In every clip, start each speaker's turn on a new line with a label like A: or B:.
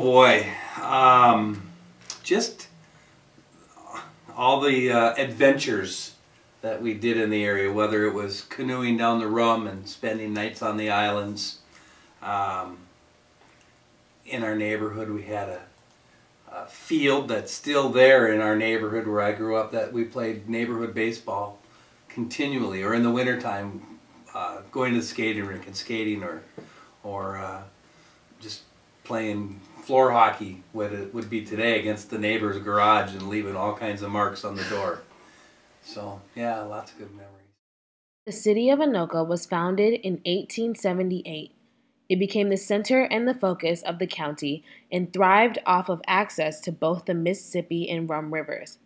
A: boy, just all the adventures that we did in the area, whether it was canoeing down the Rum and spending nights on the islands. In our neighborhood we had a field that's still there in our neighborhood where I grew up, that we played neighborhood baseball continually, or in the wintertime going to the skating rink and skating, or just playing floor hockey, what it would be today, against the neighbor's garage and leaving all kinds of marks on the door. So yeah, lots of good memories.
B: The city of Anoka was founded in 1878. It became the center and the focus of the county and thrived off of access to both the Mississippi and Rum rivers.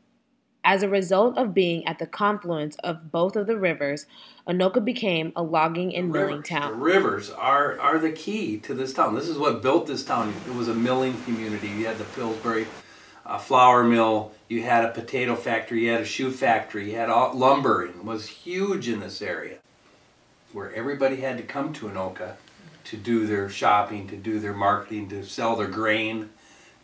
B: As a result of being at the confluence of both of the rivers, Anoka became a logging and milling town.
A: The rivers are the key to this town. This is what built this town. It was a milling community. You had the Pillsbury flour mill, you had a potato factory, you had a shoe factory, you had lumbering was huge in this area, where everybody had to come to Anoka to do their shopping, to do their marketing, to sell their grain,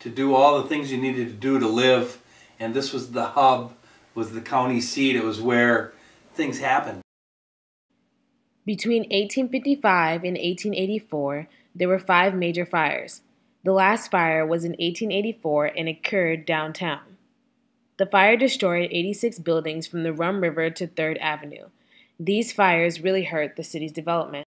A: to do all the things you needed to do to live. And this was the hub, was the county seat. It was where things happened.
B: Between 1855 and 1884, there were 5 major fires. The last fire was in 1884 and occurred downtown. The fire destroyed 86 buildings from the Rum River to 3rd Avenue. These fires really hurt the city's development.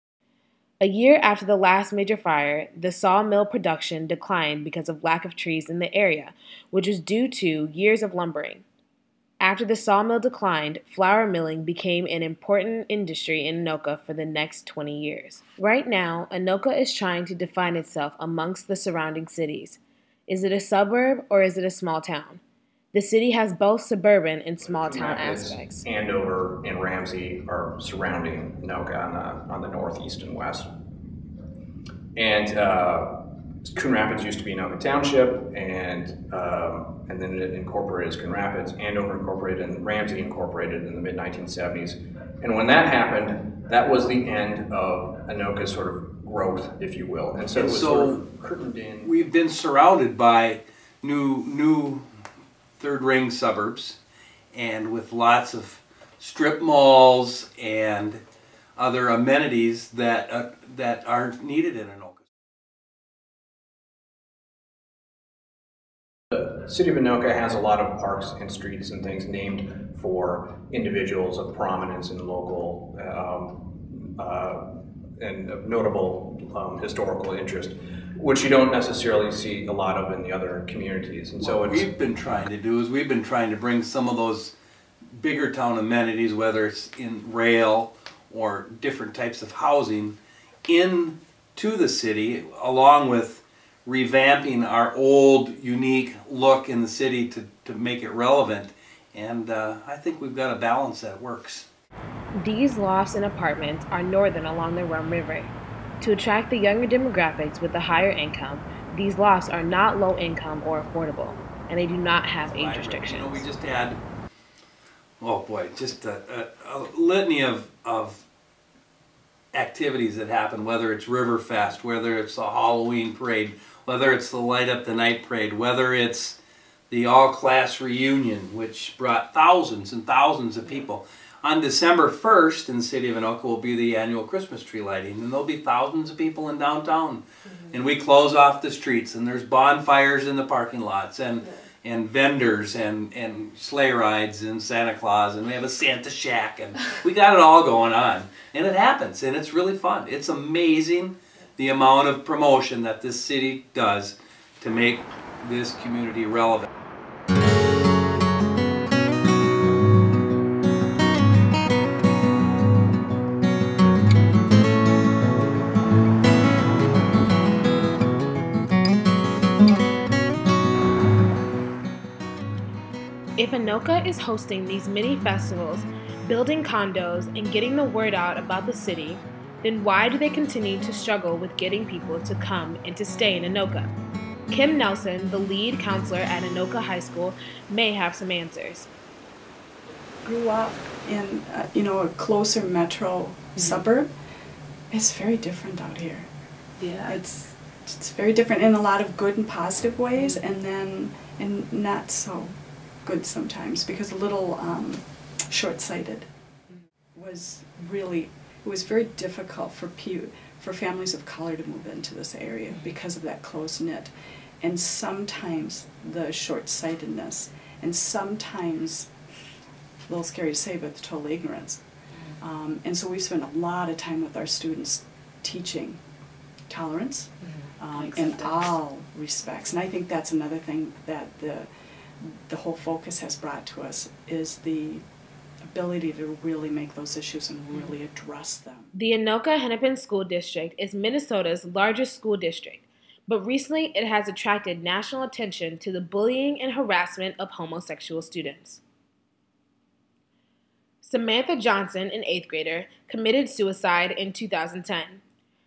B: A year after the last major fire, the sawmill production declined because of lack of trees in the area, which was due to years of lumbering. After the sawmill declined, flour milling became an important industry in Anoka for the next 20 years. Right now, Anoka is trying to define itself amongst the surrounding cities. Is it a suburb or is it a small town? The city has both suburban and small town aspects.
C: Andover and Ramsey are surrounding Anoka on the northeast and west. And Coon Rapids used to be Anoka Township, and then it incorporated as Coon Rapids. Andover incorporated and Ramsey incorporated in the mid-1970s. And when that happened, that was the end of Anoka's sort of growth, if you will. And so it was sort of curtained in.
A: We've been surrounded by new third-ring suburbs, and with lots of strip malls and other amenities that are needed in Anoka.
C: The city of Anoka has a lot of parks and streets and things named for individuals of prominence and local and of notable historical interest, which you don't necessarily see a lot of in the other communities. And so
A: what we've been trying to do is we've been trying to bring some of those bigger town amenities, whether it's in rail or different types of housing, into the city, along with revamping our old, unique look in the city to make it relevant. And I think we've got a balance that works.
B: These lofts and apartments are northern along the Rum River. To attract the younger demographics with a higher income, these lofts are not low income or affordable, and they do not have age restrictions.
A: You know, we just had, oh boy, just a litany of activities that happen, whether it's Riverfest, whether it's the Halloween parade, whether it's the Light Up the Night parade, whether it's the all-class reunion, which brought thousands and thousands of people. On December 1st in the city of Anoka will be the annual Christmas tree lighting, and there'll be thousands of people in downtown. And we close off the streets, and there's bonfires in the parking lots, and vendors, and sleigh rides, and Santa Claus, and we have a Santa Shack, and we got it all going on. And it happens, and it's really fun. It's amazing the amount of promotion that this city does to make this community relevant.
B: If Anoka is hosting these mini festivals, building condos, and getting the word out about the city, then why do they continue to struggle with getting people to come and to stay in Anoka? Kim Nelson, the lead counselor at Anoka High School, may have some answers.
D: Grew up in a closer metro suburb. It's very different out here.
E: Yeah.
D: It's it's very different in a lot of good and positive ways, and then and not so good sometimes, because a little short-sighted. It was very difficult for families of color to move into this area because of that close-knit, and sometimes the short-sightedness, and sometimes, a little scary to say, but the total ignorance. And so we spent a lot of time with our students teaching tolerance in all respects. And I think that's another thing that the whole focus has brought to us, is the ability to really make those issues and really address them.
B: The Anoka Hennepin School District is Minnesota's largest school district, but recently it has attracted national attention to the bullying and harassment of homosexual students. Samantha Johnson, an 8th grader, committed suicide in 2010.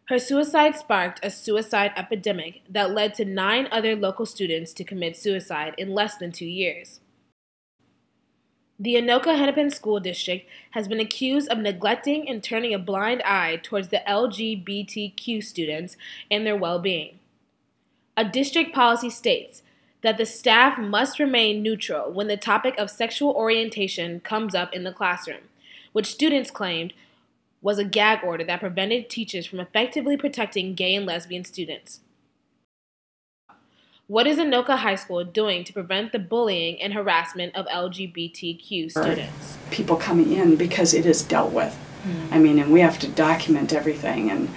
B: Her suicide sparked a suicide epidemic that led to 9 other local students to commit suicide in less than 2 years. The Anoka Hennepin School District has been accused of neglecting and turning a blind eye towards the LGBTQ students and their well-being. A district policy states that the staff must remain neutral when the topic of sexual orientation comes up in the classroom, which students claimed was a gag order that prevented teachers from effectively protecting gay and lesbian students. What is Anoka High School doing to prevent the bullying and harassment of LGBTQ students?
D: People coming in, because it is dealt with. I mean, and we have to document everything, and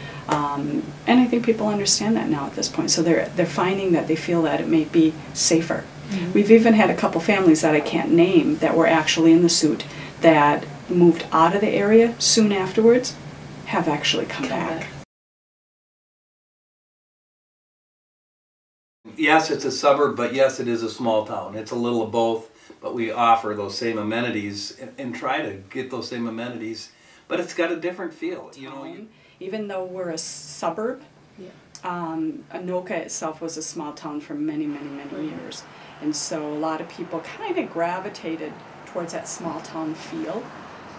D: I think people understand that now at this point. So they're finding that they feel that it may be safer. We've even had a couple families that I can't name that were actually in the suit that moved out of the area soon afterwards, have actually come back.
A: Yes, it's a suburb, but yes, it is a small town. It's a little of both, but we offer those same amenities and try to get those same amenities, but it's got a different feel. You know,
D: even though we're a suburb, Anoka itself was a small town for many, many, many years, and so a lot of people kind of gravitated towards that small town feel.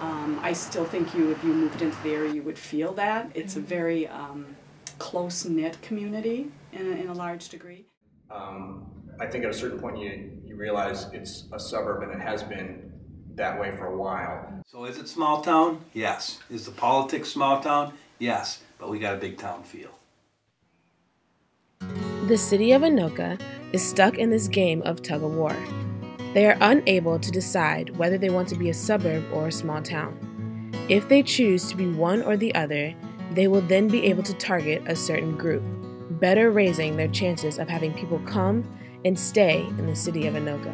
D: I still think if you moved into the area, you would feel that. It's a very close-knit community in a large degree.
C: I think at a certain point you realize it's a suburb, and it has been that way for a while.
A: So is it small town? Yes. Is the politics small town? Yes. But we got a big town feel.
B: The city of Anoka is stuck in this game of tug-of-war. They are unable to decide whether they want to be a suburb or a small town. If they choose to be one or the other, they will then be able to target a certain group, better raising their chances of having people come and stay in the city of Anoka.